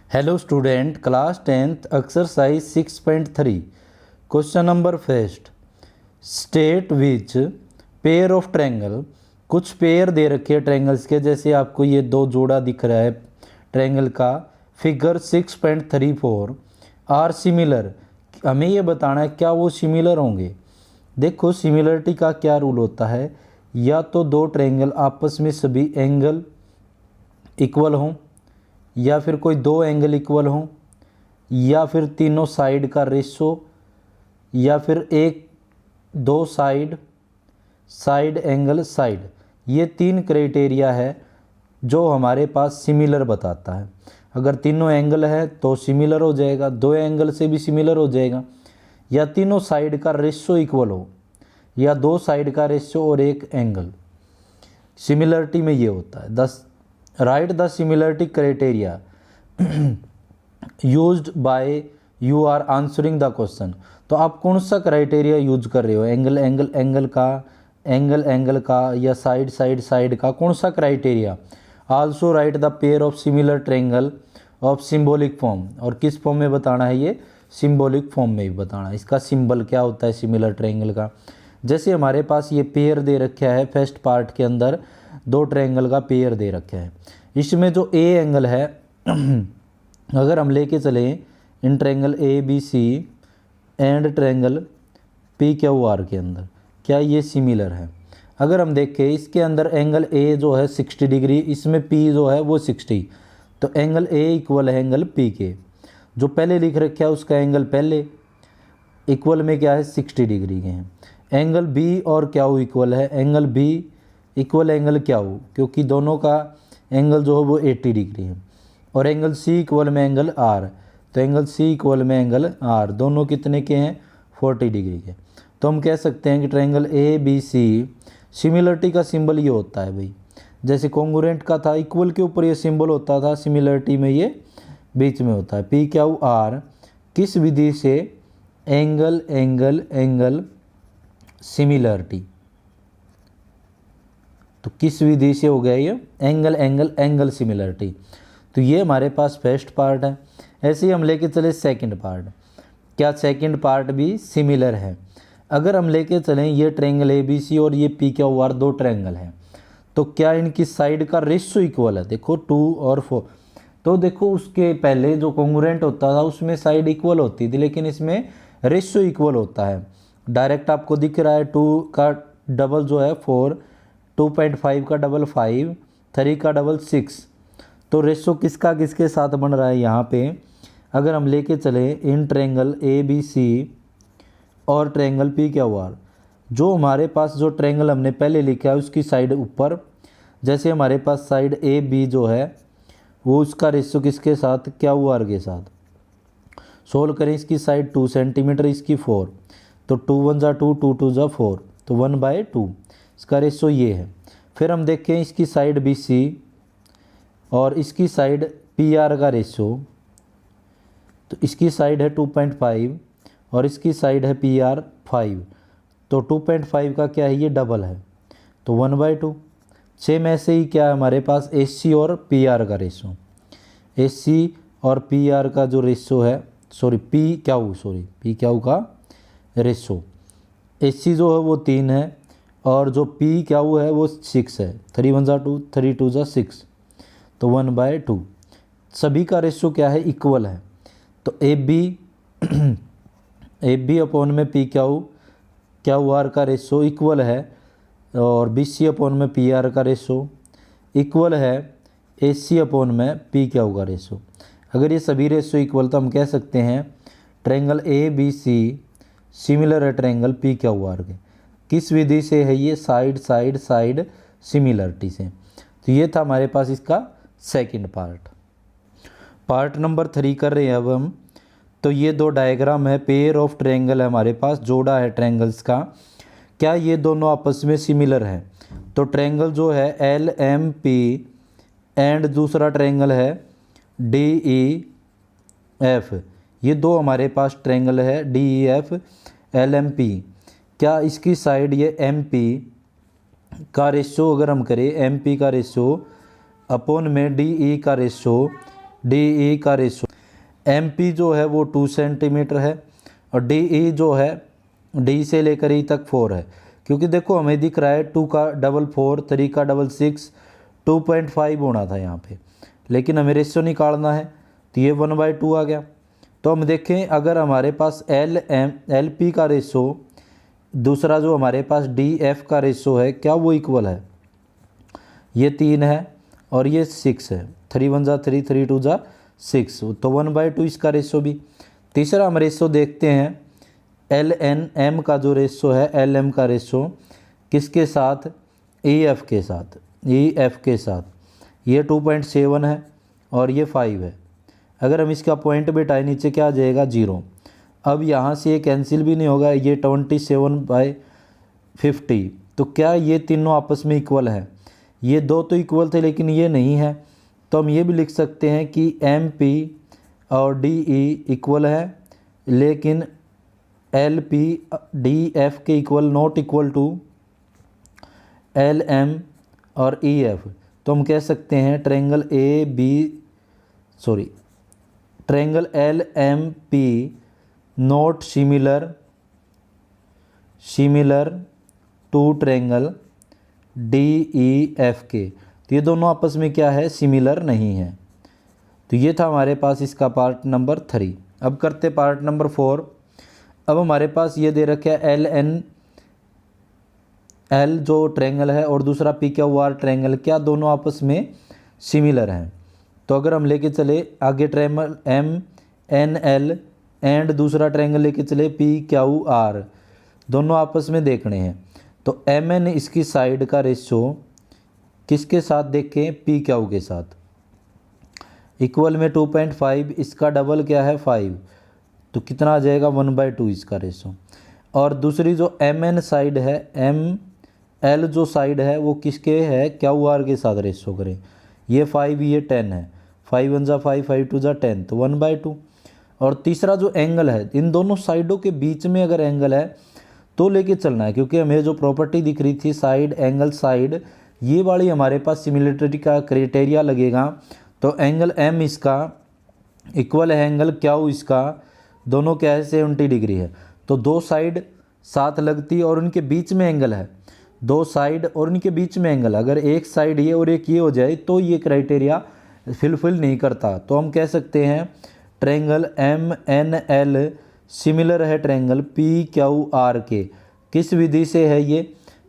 Hello student, class 10th exercise 6.3 question number first. State which pair of triangle. कुछ pair दे रखे हैं triangles के, जैसे आपको ये दो जोड़ा दिख रहा है ट्रायंगल का। Figure 6.34 are similar. हमें ये बताना है क्या वो सिमिलर होंगे। देखो सिमिलरिटी का क्या रूल होता है, या तो दो ट्रायंगल आपस में सभी एंगल इक्वल हों, या फिर कोई दो एंगल इक्वल हों, या फिर तीनों साइड का रेशो, या फिर एक दो साइड एंगल साइड। ये तीन क्राइटेरिया है जो हमारे पास सिमिलर बताता है। अगर तीनों एंगल है तो सिमिलर हो जाएगा, दो एंगल से भी सिमिलर हो जाएगा, या तीनों साइड का रेशो इक्वल हो, या दो साइड का रेशो और एक एंगल। सिमिलरिटी में ये होता है। Right the similarity criteria used by you are answering the question. तो आप कौन सा क्राइटेरिया यूज कर रहे हो, एंगल का या साइड का, कौन सा criteria. Also right the pair of similar triangle of symbolic form. और किस फॉर्म में बताना है, ये सिंबॉलिक फॉर्म में भी बताना है। इसका सिंबल क्या होता है सिमिलर ट्रायंगल का। जैसे हमारे पास ये पेयर दे रखा है, फर्स्ट पार्ट के अंदर दो ट्रायंगल का पेयर दे रखा है। इसमें जो ए एंगल है अगर हम लेके चले इन triangle A B C and triangle P Q R के अंदर, क्या ये सिमिलर है। अगर हम देखें इसके अंदर एंगल ए जो है 60 डिग्री, इसमें पी जो है वो 60, तो एंगल ए इक्वल है एंगल पी के। जो पहले लिख रखा है उसका एंगल पहले इक्वल में क्या है 60 डिग्री के हैं। एंगल बी और क्यू इक्वल है, angle B equal angle Q, क्योंकि दोनों का एंगल जो है वो 80 डिग्री है। और एंगल सी इक्वल में एंगल आर, तो एंगल सी इक्वल में एंगल आर, दोनों कितने के हैं 40 डिग्री के। तो हम कह सकते हैं कि triangle A B C similarity का सिंबल ये होता है भाई। जैसे कॉन्ग्रुएंट का था इक्वल के ऊपर ये सिंबल होता था, सिमिलरिटी में ये बीच में होता है। पी क्यू आर किस विधि से एंगल एंगल एंगल सिमिलरिटी, तो किस विधि से हो गया ये एंगल एंगल एंगल सिमिलरिटी। तो ये हमारे पास फर्स्ट पार्ट है। ऐसे ही हम लेके चले सेकंड पार्ट, क्या सेकंड पार्ट भी सिमिलर है। अगर हम लेके चलें ये ट्रायंगल ए बी सी और ये पी क्यू आर दो ट्रायंगल हैं, तो क्या इनकी साइड का रेशो इक्वल है। देखो 2 और 4, तो देखो उसके पहले जो कॉन्ग्रुएंट होता था उसमें साइड इक्वल होती थी, लेकिन इसमें रेशो इक्वल होता है। डायरेक्ट आपको दिख रहा है 2 का डबल जो है 4, 2.5 का डबल 5, 3 का डबल 6। तो रेशो किसका किसके साथ बन रहा है यहाँ पे। अगर हम लेके चले इन ट्रायंगल ए बी सी और ट्रायंगल पी क्यू आर, जो हमारे पास जो ट्रायंगल हमने पहले लिखा है उसकी साइड ऊपर, जैसे हमारे पास साइड ए बी जो है वो उसका रेशो किसके साथ क्यू आर के साथ। सोल्व करें इसकी साइड 2 सेंटीमीटर, इसकी 4, तो 2 1 जा 2, 2 2 जा 4, तो 1/2 इसका रेशो ये है। फिर हम देखें इसकी साइड बी सी और इसकी साइड पी आर का रेशो, तो इसकी साइड है 2.5 और इसकी साइड है पी आर 5, तो 2.5 का क्या है ये डबल है, तो 1/2। सेम ऐसे ही क्या है हमारे पास एस सी और पी आर का रेशो, एस सी और पी आर का जो रेशो है, पी क्यू का रेशो, एस सी जो है वो 3 है और जो पी क्यू है वो 6 है। 3 1 जा 2, 3 2 जा 6, तो 1/2। सभी का रेशो क्या है इक्वल है। तो ए बी अपॉन में पी क्यू आर का रेशो इक्वल है, और बी सी अपॉन में पी आर का रेशो इक्वल है ए सी अपॉन में पी क्यू का रेशो। अगर ये सभी रेशो इक्वल, तो हम कह सकते हैं triangle A B C similar है ट्रायंगल पी क्यू आर के। किस विधि से है ये, साइड सिमिलरिटी से। तो ये था हमारे पास इसका सेकंड पार्ट नंबर 3 कर रहे हैं अब हम। तो ये दो डायग्राम है, पेयर ऑफ ट्रायंगल है हमारे पास, जोड़ा है ट्रायंगल्स का। क्या ये दोनों आपस में सिमिलर है। तो ट्रायंगल जो है एल एम पी एंड दूसरा ट्रायंगल है डी ई एफ, ये दो हमारे पास ट्रायंगल है D E F L M P. क्या इसकी साइड ये एम पी का रेशो अगर हम करें, एम पी का रेशो अपॉन में डी ई का रेशो डी ई का रेशो, एम पी जो है वो 2 सेंटीमीटर है और डी ई जो है डी से लेकर ई तक 4 है। क्योंकि देखो हमें दिख रहा है 2 का डबल 4, 3 का डबल 6, 2.5 होना था यहाँ पे, लेकिन हमें रेशो निकालना है तो ये 1/2 आ गया। तो हम देखें अगर हमारे पास एल पी का रेशो, दूसरा जो हमारे पास डी एफ का रेशो है, क्या वो इक्वल है? ये 3 है और ये 6 है, 3 1 जा 3, 3 2 जा 6, तो 1/2 इसका रेशो भी। तीसरा हम रेशो देखते हैं एल एन एम का जो रेशो है, एल एम का रेशो किसके साथ? ई एफ के साथ, ई एफ के साथ। ये 2.7 है और ये 5 है। अगर हम इसका पॉइंट बिठाए नीचे क्या आ जाएगा? 0। अब यहाँ से ये कैंसिल भी नहीं होगा, ये 27/50। तो क्या ये तीनों आपस में इक्वल है? ये दो तो इक्वल थे लेकिन ये नहीं है, तो हम ये भी लिख सकते हैं कि एम पी और डी ई इक्वल है, लेकिन एल पी डी एफ के equal not equal to L M और ई एफ। तो हम कह सकते हैं triangle triangle L M P not similar to triangle D E F के। तो ये दोनों आपस में क्या है? सिमिलर नहीं है। तो ये था हमारे पास इसका पार्ट नंबर 3। अब करते पार्ट नंबर 4। अब हमारे पास ये दे रखा है एल जो ट्रायंगल है और दूसरा पी क्यू आर ट्रायंगल, क्या दोनों आपस में सिमिलर हैं? तो अगर हम लेके चले आगे triangle M N L and दूसरा ट्रायंगल लेके चले पी क्यू आर, दोनों आपस में देखने हैं। तो एम एन इसकी साइड का रेशो किसके साथ देखें? पी क्यू के साथ। इक्वल में 2.5, इसका डबल क्या है? 5, तो कितना आ जाएगा? 1/2 इसका रेशो। और दूसरी जो एम एन साइड है, एम एल जो साइड है वो किसके है? क्यू आर के साथ रेशो करें। ये 5, ये 10 है, 5 1 जा 5, 5 2 जा 10, तो 1/2। और तीसरा जो एंगल है, इन दोनों साइडों के बीच में अगर एंगल है तो लेके चलना है, क्योंकि हमें जो प्रॉपर्टी दिख रही थी साइड एंगल साइड, ये वाली हमारे पास सिमिलरिटी का क्राइटेरिया लगेगा। तो एंगल एम इसका इक्वल है एंगल क्यू इसका, दोनों क्या है? 70 डिग्री है। तो दो साइड साथ लगती और उनके बीच में एंगल है, दो साइड और उनके बीच में एंगल, अगर एक साइड ये और एक ये हो जाए तो ये क्राइटेरिया फिलफिल नहीं करता। तो हम कह सकते हैं triangle M N L similar है ट्रायंगल पी क्यू आर के। किस विधि से है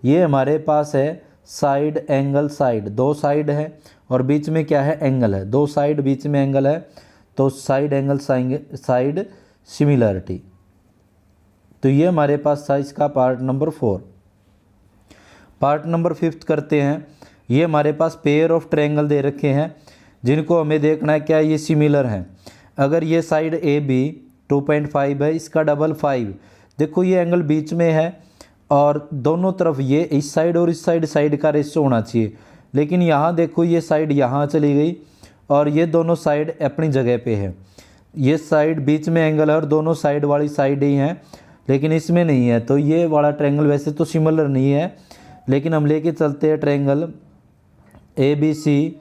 ये हमारे पास है साइड एंगल साइड, दो साइड है और बीच में क्या है? एंगल है, दो साइड बीच में एंगल है, तो साइड एंगल साइड सिमिलरिटी। तो ये हमारे पास था इसका पार्ट नंबर 4। पार्ट नंबर 5 करते हैं। ये हमारे पास पेयर ऑफ ट्रायंगल दे रखे हैं जिनको हमें देखना है क्या ये सिमिलर हैं। अगर ये साइड ए बी 2.5 है, इसका डबल 5, देखो ये एंगल बीच में है और दोनों तरफ ये इस साइड और इस साइड का रेशो होना चाहिए, लेकिन यहाँ देखो ये साइड यहाँ चली गई और ये दोनों साइड अपनी जगह पे है। ये साइड बीच में एंगल है और दोनों साइड वाली साइड ही हैं, लेकिन इसमें नहीं है। तो ये वाला ट्रायंगल वैसे तो सिमिलर नहीं है, लेकिन हम लेके चलते हैं triangle A B C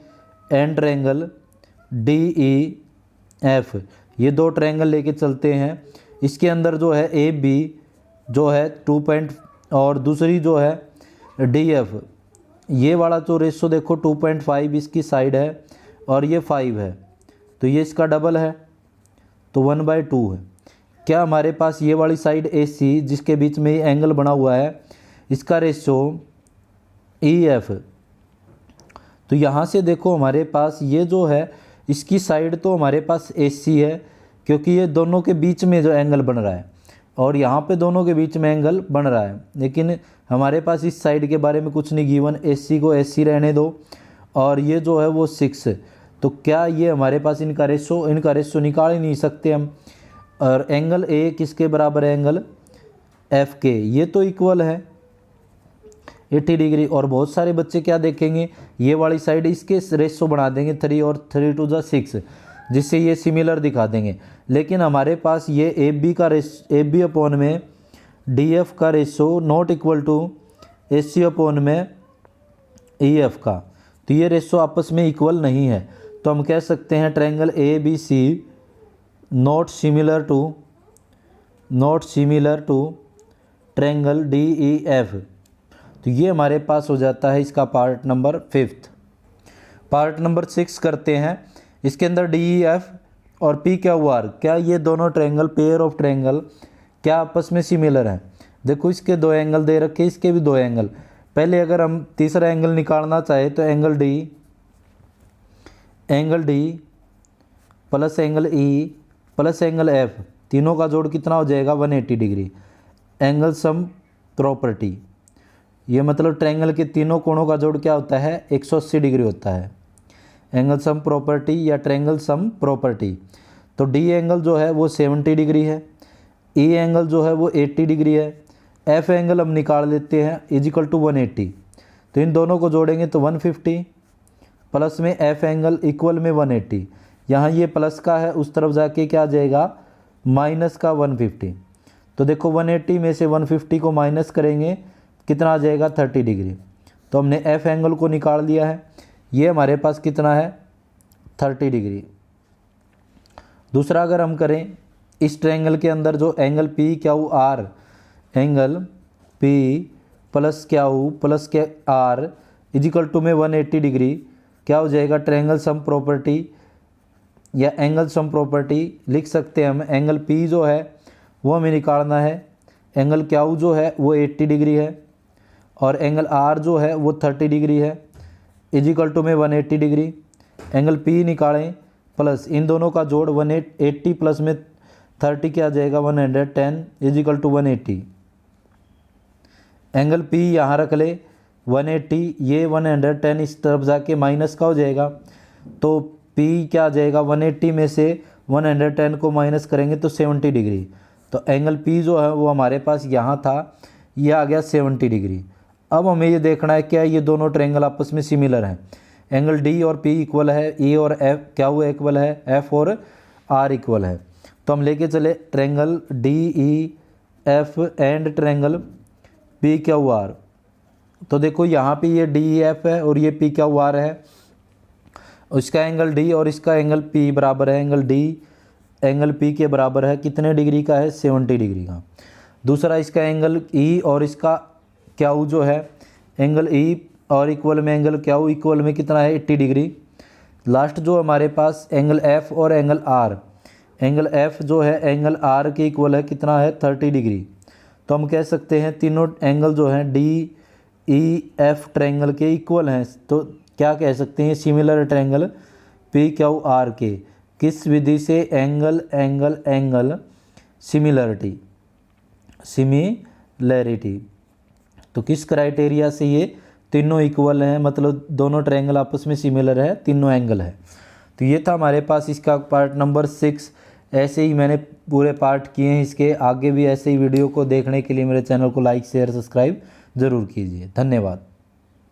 and triangle D E F, ये दो ट्रायंगल लेके चलते हैं। इसके अंदर जो है ए बी जो है 2 और दूसरी जो है डी एफ, ये वाला जो रेशो देखो 2.5 इसकी साइड है और ये 5 है, तो ये इसका डबल है, तो 1/2 है। क्या हमारे पास ये वाली साइड ए सी जिसके बीच में ये एंगल बना हुआ है, इसका रेशो ई एफ, तो यहाँ से देखो हमारे पास ये जो है इसकी साइड तो हमारे पास ए सी है, क्योंकि ये दोनों के बीच में जो एंगल बन रहा है और यहाँ पे दोनों के बीच में एंगल बन रहा है, लेकिन हमारे पास इस साइड के बारे में कुछ नहीं गिवन, ए सी को ए सी रहने दो और ये जो है वो 6। तो क्या ये हमारे पास इनका रेशो निकाल ही नहीं सकते हम। और एंगल ए किसके बराबर है? एंगल एफ के, ये तो इक्वल है 80 डिग्री। और बहुत सारे बच्चे क्या देखेंगे, ये वाली साइड इसके रेशो बना देंगे 3 और 3 2 जा 6, जिससे ये सिमिलर दिखा देंगे। लेकिन हमारे पास ये ए बी अपॉन में डी एफ का ratio not equal to A C upon में ई एफ का, तो ये रेशो आपस में इक्वल नहीं है। तो हम कह सकते हैं triangle A B C not similar to triangle D E F. तो ये हमारे पास हो जाता है इसका पार्ट नंबर 5। पार्ट नंबर 6 करते हैं। इसके अंदर डी ई एफ और पी क्यू आर, क्या ये दोनों ट्रायंगल, पेयर ऑफ ट्रायंगल, क्या आपस में सिमिलर हैं? देखो इसके 2 एंगल दे रखे, इसके भी 2 एंगल। पहले अगर हम तीसरा एंगल निकालना चाहे तो angle D plus angle E plus angle F, तीनों का जोड़ कितना हो जाएगा? 180 डिग्री। एंगल सम प्रॉपर्टी, ये मतलब ट्रायंगल के तीनों कोणों का जोड़ क्या होता है? 180 डिग्री होता है। एंगल सम प्रॉपर्टी या ट्रायंगल सम प्रॉपर्टी। तो डी एंगल जो है वो 70 डिग्री है, ई एंगल जो है वो 80 डिग्री है, एफ एंगल हम निकाल लेते हैं इजिकल टू 180। तो इन दोनों को जोड़ेंगे तो 150 प्लस में एफ एंगल इक्वल में 180। यहाँ ये प्लस का है, उस तरफ जाके क्या आ जाएगा? माइनस का 150। तो देखो 180 में से 150 को माइनस करेंगे, कितना आ जाएगा? 30 डिग्री। तो हमने एफ एंगल को निकाल लिया है, ये हमारे पास कितना है? 30 डिग्री। दूसरा अगर हम करें, इस ट्रायंगल के अंदर जो angle P Q are, angle P plus Q plus के आर इजिकल टू में 180 डिग्री, क्या हो जाएगा? ट्रायंगल सम प्रॉपर्टी या एंगल सम प्रॉपर्टी लिख सकते हैं हम। एंगल पी जो है वो हमें निकालना है, एंगल क्यू जो है वो 80 डिग्री है और एंगल आर जो है वो 30 डिग्री है, इजिकल टू में 180 डिग्री। एंगल पी निकालें प्लस इन दोनों का जोड़ 180 प्लस में 30 क्या आ जाएगा? 110 इजिकल टू 180। एंगल पी यहाँ रख ले 180, ये 110 इस तरफ जाके माइनस का हो जाएगा। तो पी क्या आ जाएगा? 180 में से 110 को माइनस करेंगे तो 70 डिग्री। तो एंगल पी जो है वो हमारे पास यहाँ था, ये आ गया 70 डिग्री। अब हमें ये देखना है क्या ये दोनों ट्रायंगल आपस में सिमिलर हैं। एंगल डी और पी इक्वल है, ए और एफ क्यू इक्वल है, एफ और आर इक्वल है। तो हम लेके चले triangle D E F and triangle P Q are. तो देखो यहाँ पे ये डी ई एफ है और ये पी क्यू आर है, इसका एंगल डी और इसका एंगल पी बराबर है। एंगल डी एंगल पी के बराबर है, कितने डिग्री का है? 70 डिग्री का। दूसरा इसका एंगल ई और इसका क्यू जो है, एंगल ई और इक्वल में एंगल क्यू इक्वल में कितना है? 80 डिग्री। लास्ट जो हमारे पास एंगल एफ और एंगल आर, एंगल एफ जो है एंगल आर के इक्वल है, कितना है? 30 डिग्री। तो हम कह सकते हैं तीनों एंगल जो हैं डी ई एफ ट्रायंगल के इक्वल हैं। तो क्या कह सकते हैं? Similar triangle P Q R के। किस विधि से? Angle angle angle similarity. तो किस क्राइटेरिया से ये तीनों इक्वल हैं, मतलब दोनों ट्रायंगल आपस में सिमिलर है, तीनों एंगल है। तो ये था हमारे पास इसका पार्ट नंबर 6। ऐसे ही मैंने पूरे पार्ट किए हैं इसके। आगे भी ऐसे ही वीडियो को देखने के लिए मेरे चैनल को लाइक शेयर सब्सक्राइब ज़रूर कीजिए। धन्यवाद।